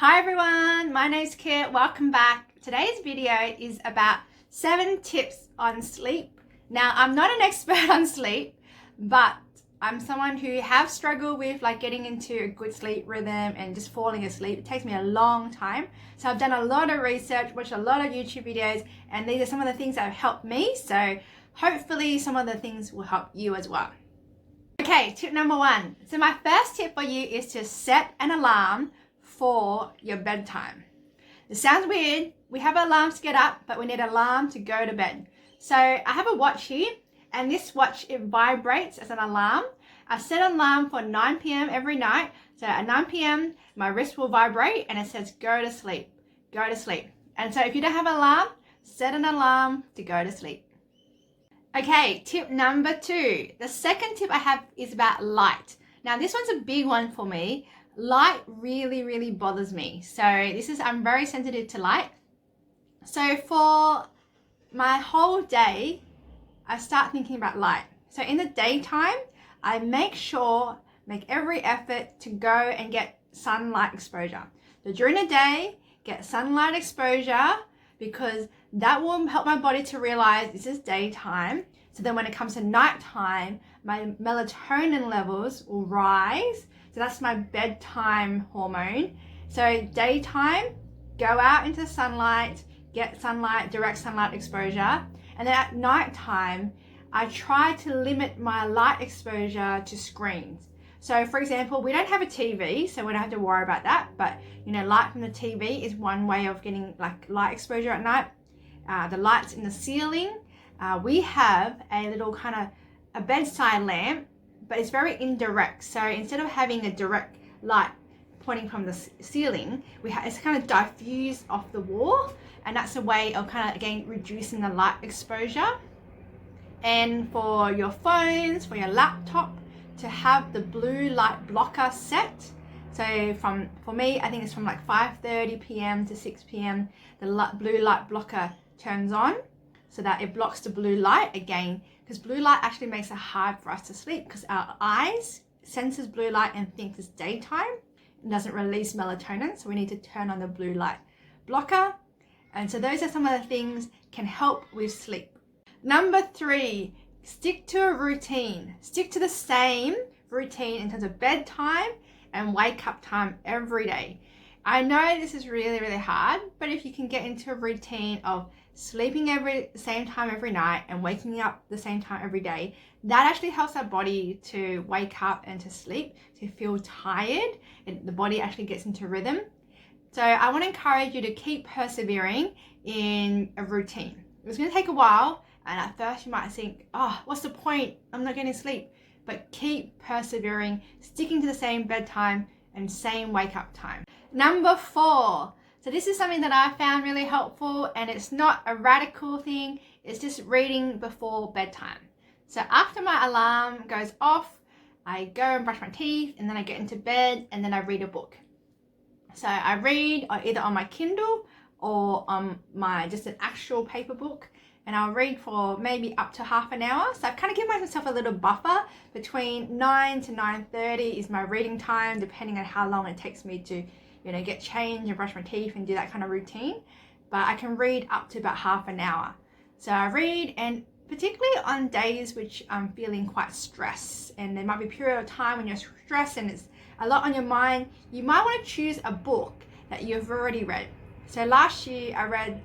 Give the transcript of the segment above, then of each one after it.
Hi everyone, my name's Kit. Welcome back. Today's video is about 7 tips on sleep. Now, I'm not an expert on sleep, but I'm someone who have struggled with getting into a good sleep rhythm and just falling asleep. It takes me a long time. So I've done a lot of research, watched a lot of YouTube videos, and these are some of the things that have helped me. So hopefully some of the things will help you as well. Okay, tip number 1. So my first tip for you is to set an alarm for your bedtime. It sounds weird. We have alarms to get up, but we need an alarm to go to bed. So I have a watch here, and this watch, it vibrates as an alarm. I set an alarm for 9 p.m. every night. So at 9 p.m. my wrist will vibrate and it says go to sleep, go to sleep. And so if you don't have an alarm, set an alarm to go to sleep. Okay, tip number 2. The second tip I have is about light. Now this one's a big one for me. Light really bothers me. So I'm very sensitive to light. So for my whole day, I start thinking about light. So in the daytime, I make every effort to go and get sunlight exposure. So during the day, get sunlight exposure because that will help my body to realize this is daytime. So then when it comes to nighttime, my melatonin levels will rise. So that's my bedtime hormone. So daytime, go out into sunlight, get sunlight, direct sunlight exposure. And then at nighttime, I try to limit my light exposure to screens. So for example, we don't have a TV, so we don't have to worry about that. But light from the TV is one way of getting light exposure at night. The lights in the ceiling, we have a little kind of a bedside lamp, but it's very indirect. So instead of having a direct light pointing from the ceiling, it's kind of diffused off the wall, and that's a way of kind of again reducing the light exposure. And for your phones, for your laptop, to have the blue light blocker set. So for me, I think it's from 5:30 p.m. to 6 p.m. the blue light blocker turns on, so that it blocks the blue light again, because blue light actually makes it hard for us to sleep because our eyes senses blue light and thinks it's daytime and doesn't release melatonin. So we need to turn on the blue light blocker. And so those are some of the things can help with sleep. Number 3, stick to a routine. Stick to the same routine in terms of bedtime and wake up time every day. I know this is really hard, but if you can get into a routine of sleeping same time every night and waking up the same time every day, that actually helps our body to wake up and to sleep, to feel tired, and the body actually gets into rhythm. So I want to encourage you to keep persevering in a routine. It's going to take a while, and at first you might think, oh, what's the point? I'm not getting sleep. But keep persevering, sticking to the same bedtime and same wake up time. Number 4. So this is something that I found really helpful, and it's not a radical thing. It's just reading before bedtime. So after my alarm goes off, I go and brush my teeth, and then I get into bed, and then I read a book. So I read either on my Kindle or on just an actual paper book, and I'll read for maybe up to half an hour. So I kind of give myself a little buffer between 9 to 9:30 is my reading time, depending on how long it takes me to get changed and brush my teeth and do that kind of routine. But I can read up to about half an hour. So I read, and particularly on days which I'm feeling quite stressed, and there might be a period of time when you're stressed and it's a lot on your mind, you might want to choose a book that you've already read. So last year I read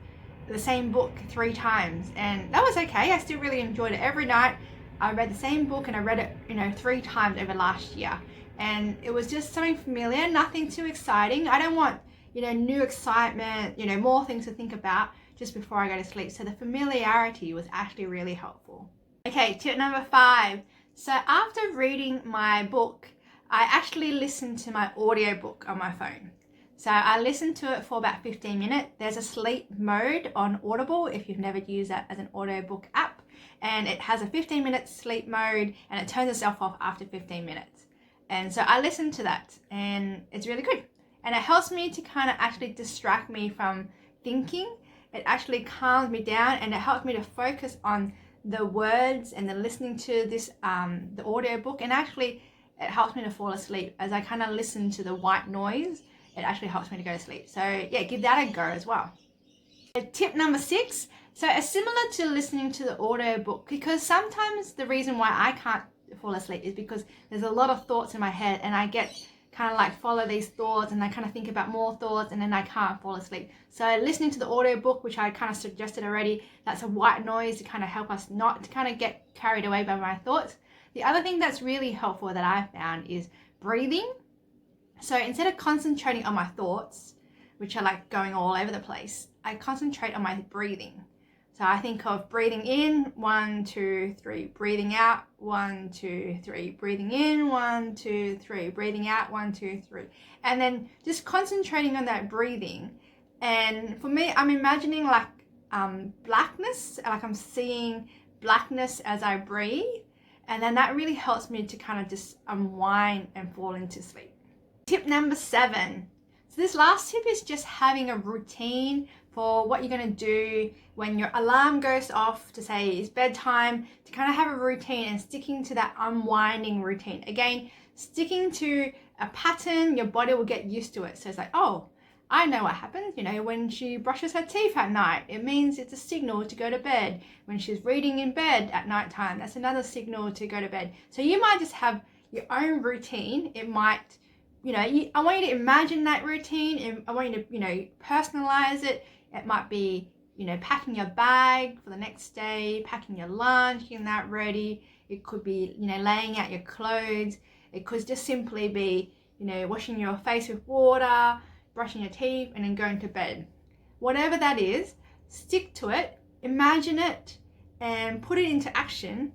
the same book 3 times, and that was okay. I still really enjoyed it. Every night I read the same book, and I read it 3 times over last year. And it was just something familiar, nothing too exciting. I don't want, new excitement, more things to think about just before I go to sleep. So the familiarity was actually really helpful. Okay, tip number 5. So after reading my book, I actually listened to my audiobook on my phone. So I listened to it for about 15 minutes. There's a sleep mode on Audible if you've never used that as an audiobook app. And it has a 15-minute sleep mode, and it turns itself off after 15 minutes. And so I listened to that, and it's really good. And it helps me to kind of actually distract me from thinking. It actually calms me down, and it helps me to focus on the words and then listening to this, the audiobook. And actually it helps me to fall asleep as I kind of listen to the white noise it actually helps me to go to sleep. So yeah, give that a go as well. Tip number 6. So it's similar to listening to the audiobook, because sometimes the reason why I can't fall asleep is because there's a lot of thoughts in my head, and I get kind of like follow these thoughts, and I kind of think about more thoughts, and then I can't fall asleep. So listening to the audiobook, which I kind of suggested already, that's a white noise to kind of help us not to kind of get carried away by my thoughts. The other thing that's really helpful that I found is breathing. So instead of concentrating on my thoughts, which are like going all over the place, I concentrate on my breathing. So I think of breathing in, 1, 2, 3, breathing out, 1, 2, 3, breathing in, 1, 2, 3, breathing out, 1, 2, 3. And then just concentrating on that breathing. And for me, I'm imagining like blackness, like I'm seeing blackness as I breathe. And then that really helps me to kind of just unwind and fall into sleep. Tip number 7. So this last tip is just having a routine for what you're going to do when your alarm goes off to say it's bedtime, to kind of have a routine and sticking to that unwinding routine. Again, sticking to a pattern, your body will get used to it. So it's like, oh, I know what happens, when she brushes her teeth at night, it means it's a signal to go to bed. When she's reading in bed at nighttime, that's another signal to go to bed. So you might just have your own routine. It might, I want you to imagine that routine, and I want you to, personalize it. It might be, packing your bag for the next day, packing your lunch, getting that ready. It could be, laying out your clothes. It could just simply be, washing your face with water, brushing your teeth, and then going to bed. Whatever that is, stick to it, imagine it, and put it into action.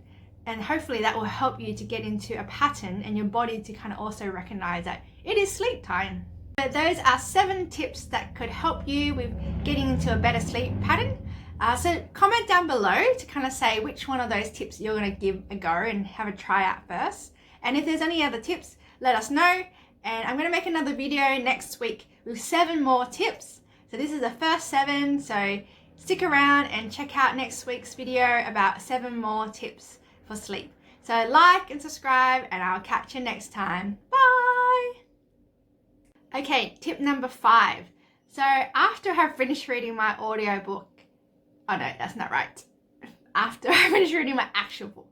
And hopefully that will help you to get into a pattern, and your body to kind of also recognize that it is sleep time. So those are 7 tips that could help you with getting into a better sleep pattern. So comment down below to kind of say which one of those tips you're going to give a go and have a try out first. And if there's any other tips, let us know. And I'm going to make another video next week with 7 more tips. So this is the first 7. So stick around and check out next week's video about 7 more tips for sleep. So like and subscribe, and I'll catch you next time. Bye. Okay, tip number 5. So after I finish reading my audiobook, oh no, that's not right. After I finish reading my actual book,